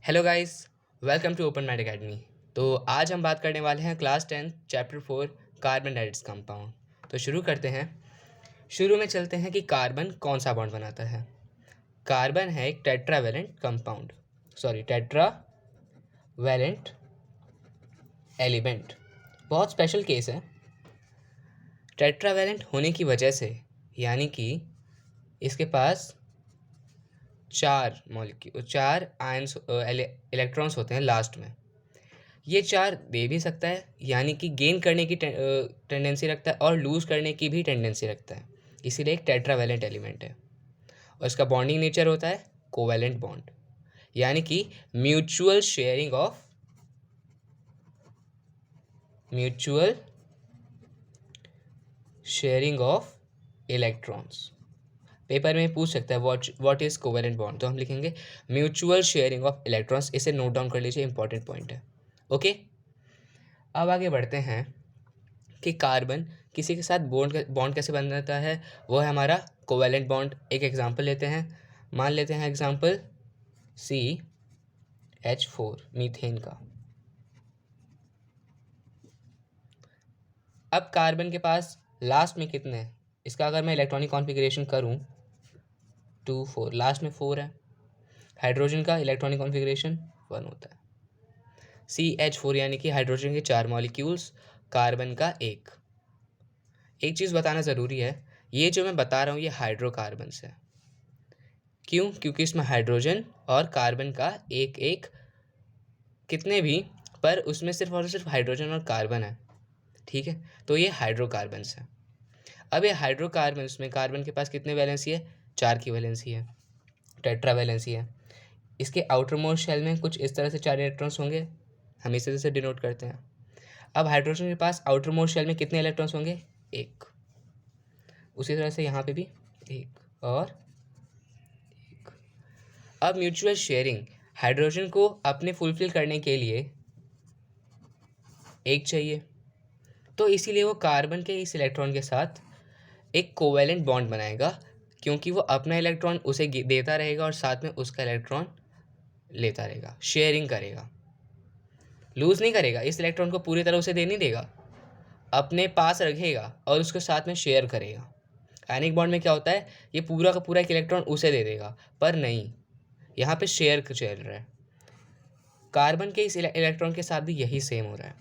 Hello guys, welcome to open mind academy. तो आज हम बात करने वाले हैं class 10 chapter 4 carbon dioxide compound. तो शुरू करते हैं। शुरू में चलते हैं कि कार्बन कौन सा बॉन्ड बनाता है। कार्बन है एक टेट्रावैलेंट कंपाउंड, टेट्रावैलेंट एलिमेंट। बहुत स्पेशल केस है टेट्रावैलेंट होने की वजह से, यानी कि इसके पास चार आयंस इलेक्ट्रॉन्स होते हैं लास्ट में। ये चार दे भी सकता है, यानी कि गेन करने की टेंडेंसी रखता है और लूज़ करने की भी टेंडेंसी रखता है। इसीलिए एक टेट्रावैलेंट एलिमेंट है। और इसका बॉन्डिंग नेचर होता है कोवैलेंट बॉन्ड, यानी कि mutual sharing of electrons. Paper में पूछ सकता है व्हाट इज कोवैलेंट बॉन्ड, तो हम लिखेंगे म्यूचुअल शेयरिंग ऑफ इलेक्ट्रॉन्स। इसे नोट डाउन कर लीजिए, इंपॉर्टेंट पॉइंट है। ओके, अब आगे बढ़ते हैं कि कार्बन किसी के साथ बॉन्ड कैसे बनाता है। वो है हमारा कोवैलेंट बॉन्ड। एक एग्जांपल लेते हैं, मान लेते हैं एग्जांपल CH4 मीथेन का। अब कार्बन के पास लास्ट में कितने हैं, इसका अगर मैं इलेक्ट्रॉनिक कॉन्फ़िगरेशन करूं 2 4, लास्ट में 4 है। हाइड्रोजन का इलेक्ट्रॉनिक कॉन्फ़िगरेशन 1 होता है। CH4 यानी कि हाइड्रोजन के 4 मॉलिक्यूल्स, कार्बन का एक चीज़ बताना ज़रूरी है, ये जो मैं बता रहा हूँ ये हाइड्रोकार्बन्स है। क्यों? क्योंकि इसमें हाइड्रोजन और कार्बन का एक एक कितने भी, पर उसमें सिर्फ और सिर्फ हाइड्रोजन और कार्बन है। ठीक है, तो ये हाइड्रोकार्बन्स है। अब ये हाइड्रोकार्बन्स में कार्बन के पास कितने वैलेंसी है? 4 की वैलेंसी है, टेट्रावैलेंसी है। इसके आउटर मोस्ट शेल में कुछ इस तरह से 4 इलेक्ट्रॉन्स होंगे, हम इस तरह से डिनोट करते हैं। अब हाइड्रोजन के पास आउटर मोस्ट शेल में कितने इलेक्ट्रॉन्स होंगे? 1। उसी तरह से यहाँ पे भी 1 और 1। अब म्यूचुअल शेयरिंग, हाइड्रोजन को अपने फुलफिल करने के लिए 1 चाहिए, तो इसीलिए वो कार्बन के इस इलेक्ट्रॉन के साथ एक कोवैलेंट बॉन्ड बनाएगा, क्योंकि वो अपना इलेक्ट्रॉन उसे देता रहेगा और साथ में उसका इलेक्ट्रॉन लेता रहेगा, शेयरिंग करेगा, लूज़ नहीं करेगा। इस इलेक्ट्रॉन को पूरी तरह उसे दे नहीं देगा, अपने पास रखेगा और उसके साथ में शेयर करेगा। आयनिक बॉन्ड में क्या होता है, ये पूरा का पूरा एक इलेक्ट्रॉन उसे दे देगा, पर नहीं, यहाँ पे शेयर चल रहा है। कार्बन के इस इलेक्ट्रॉन के साथ भी यही सेम हो रहा है,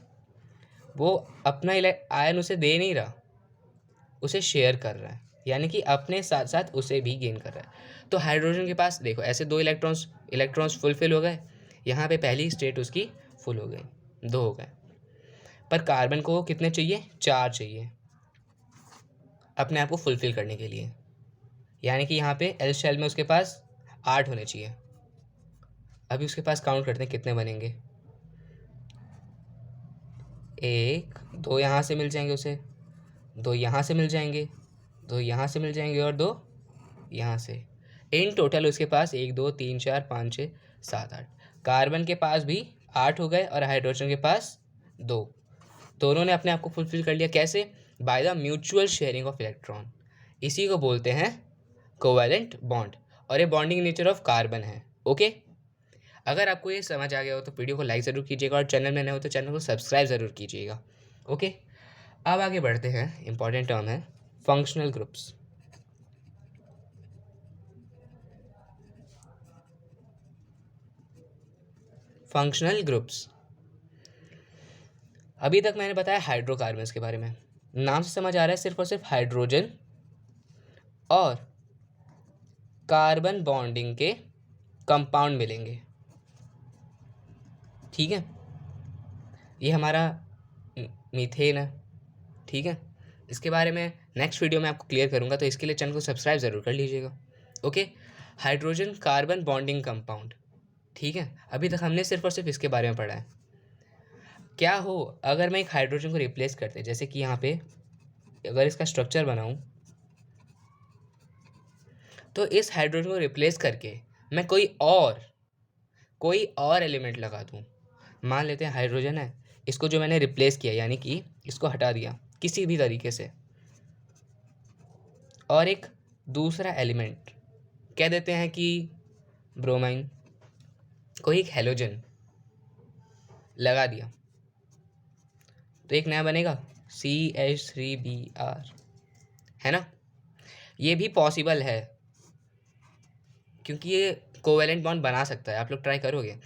वो अपना आयन उसे दे नहीं रहा, उसे शेयर कर रहा है, यानी कि अपने साथ साथ उसे भी गेन कर रहा है। तो हाइड्रोजन के पास देखो ऐसे 2 इलेक्ट्रॉन्स फुलफिल हो गए, यहाँ पे पहली स्टेट उसकी फुल हो गई, 2 हो गए। पर कार्बन को कितने चाहिए? 4 चाहिए अपने आप को फुलफिल करने के लिए, यानी कि यहाँ पे एल शेल में उसके पास 8 होने चाहिए। अभी उसके पास काउंट करते हैं कितने बनेंगे। 1 2 यहाँ से मिल जाएंगे उसे, 2 यहाँ से मिल जाएंगे, 2 यहाँ से मिल जाएंगे और 2 यहाँ से। इन टोटल उसके पास 1 2 3 4 5 6 7 8। कार्बन के पास भी 8 हो गए और हाइड्रोजन के पास 2। दोनों ने अपने आप को फुलफिल कर लिया। कैसे? By the mutual sharing of electron. इसी को बोलते हैं कोवैलेंट बॉन्ड, और ये बॉन्डिंग नेचर ऑफ कार्बन है। ओके, अगर आपको ये समझ आ गया हो तो वीडियो को लाइक ज़रूर कीजिएगा और चैनल में नए हो तो चैनल को सब्सक्राइब ज़रूर कीजिएगा। ओके, अब आगे बढ़ते हैं। इंपॉर्टेंट टर्म है फंक्शनल ग्रुप्स। फंक्शनल ग्रुप्स, अभी तक मैंने बताया हाइड्रोकार्बन्स के बारे में। नाम से समझ आ रहा है सिर्फ और सिर्फ हाइड्रोजन और कार्बन बॉन्डिंग के कंपाउंड मिलेंगे। ठीक है, ये हमारा मीथेन है। ठीक है, इसके बारे में नेक्स्ट वीडियो में आपको क्लियर करूंगा, तो इसके लिए चैनल को सब्सक्राइब ज़रूर कर लीजिएगा। Okay, hydrogen carbon bonding compound. ठीक है, अभी तक हमने सिर्फ और सिर्फ इसके बारे में पढ़ा है। क्या हो अगर मैं एक हाइड्रोजन को रिप्लेस करते, जैसे कि यहाँ पे अगर इसका स्ट्रक्चर बनाऊं, तो इस हाइड्रोजन को रिप्लेस करके मैं कोई और एलिमेंट लगा दूं। मान लेते हैं हाइड्रोजन है, इसको जो मैंने रिप्लेस किया, यानी कि इसको हटा दिया किसी भी तरीके से, और एक दूसरा एलिमेंट कह देते हैं कि ब्रोमाइन, कोई एक हैलोजन लगा दिया तो एक नया बनेगा CH3Br, है ना। ये भी पॉसिबल है क्योंकि ये कोवेलेंट बॉन्ड बना सकता है, आप लोग ट्राई करोगे।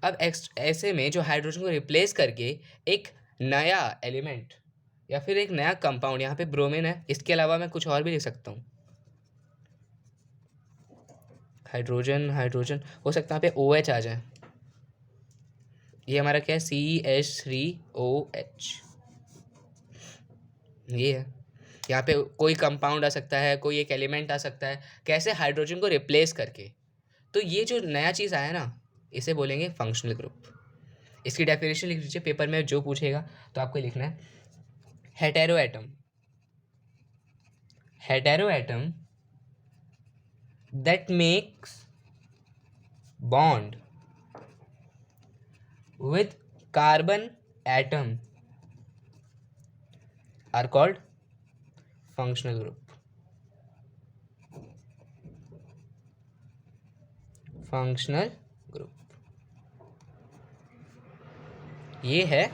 अब ऐसे में जो हाइड्रोजन को रिप्लेस करके एक नया एलिमेंट या फिर एक नया कंपाउंड, यहाँ पे ब्रोमीन है, इसके अलावा मैं कुछ और भी लिख सकता हूँ। हाइड्रोजन हाइड्रोजन हो सकता है यहाँ पे OH आ जाए। ये हमारा क्या है, CH3OH, ये है। यहाँ पे कोई कंपाउंड आ सकता है, कोई एक एलिमेंट आ सकता है, कैसे हाइड्रोजन को रिप्लेस करके। तो ये जो नया चीज़ आया ना, इसे बोलेंगे फंक्शनल ग्रुप। इसकी डेफिनेशन लिख लीजिए, पेपर में जो पूछेगा तो आपको लिखना है hetero atom, hetero atom that makes bond with carbon atom are called functional group. Functional group, ये है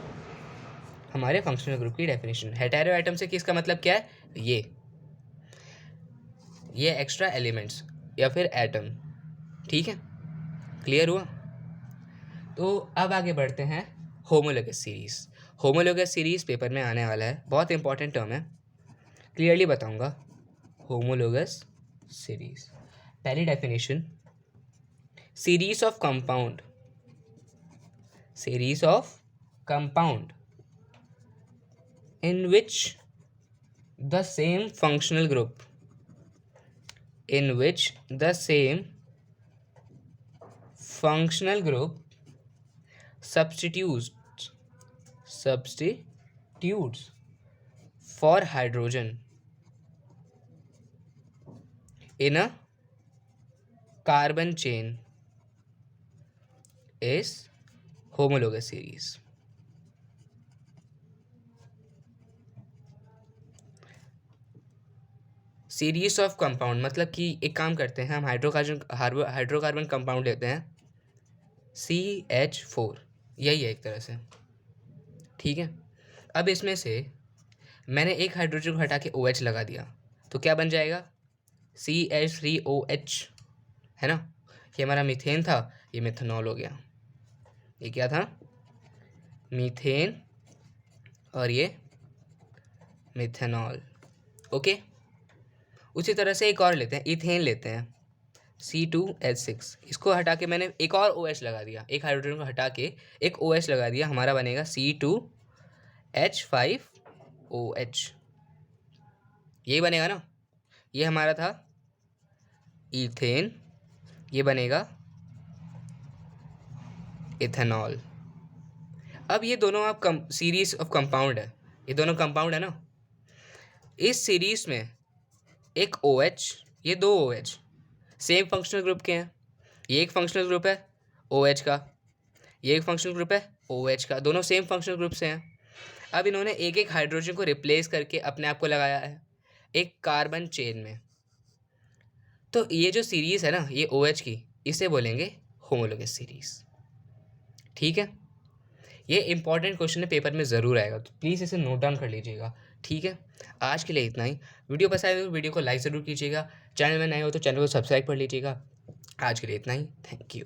हमारे फंक्शनल ग्रुप की डेफिनेशन। हेटेरो एटम से किसका मतलब क्या है, ये एक्स्ट्रा एलिमेंट्स या फिर एटम, ठीक है, क्लियर हुआ। तो अब आगे बढ़ते हैं homologous series. Homologous series paper में आने वाला है, बहुत इंपॉर्टेंट टर्म है, क्लियरली बताऊंगा। होमोलोगस सीरीज, पहली definition, series of compound in which the same functional group substitutes for hydrogen in a carbon chain is homologous series. Series of compound मतलब कि एक काम करते हैं, हम हाइड्रोकार्बन कंपाउंड लेते हैं CH4, यही है एक तरह से, ठीक है। अब इसमें से मैंने एक हाइड्रोजन को हटा के OH लगा दिया तो क्या बन जाएगा, CH3OH, है ना। ये हमारा मीथेन था, ये मेथनॉल हो गया। ये क्या था, मीथेन, और ये मिथेनॉल, ओके। उसी तरह से एक और लेते हैं, इथेन लेते हैं, C2H6, इसको हटा के मैंने एक और OH लगा दिया, एक हाइड्रोजन को हटा के एक OH लगा दिया, हमारा बनेगा C2H5OH, ये बनेगा ना। ये हमारा था इथेन, ये बनेगा इथेनॉल। अब ये दोनों आप सीरीज ऑफ कंपाउंड है, ये दोनों कंपाउंड है ना। इस सीरीज में एक OH, ये दो OH सेम फंक्शनल ग्रुप के हैं, ये एक फंक्शनल ग्रुप है OH का, ये एक फंक्शनल ग्रुप है OH का, दोनों सेम फंक्शनल ग्रुप से हैं। अब इन्होंने एक एक हाइड्रोजन को रिप्लेस करके अपने आप को लगाया है एक कार्बन चेन में। तो ये जो सीरीज है ना, ये OH की, इसे बोलेंगे होमोलोगस सीरीज, ठीक है। ये इंपॉर्टेंट क्वेश्चन है, पेपर में ज़रूर आएगा, तो प्लीज़ इसे नोट डाउन कर लीजिएगा, ठीक है। आज के लिए इतना ही। वीडियो पसंद आए तो वीडियो को लाइक ज़रूर कीजिएगा, चैनल में नए हो तो चैनल को सब्सक्राइब कर लीजिएगा। आज के लिए इतना ही, थैंक यू।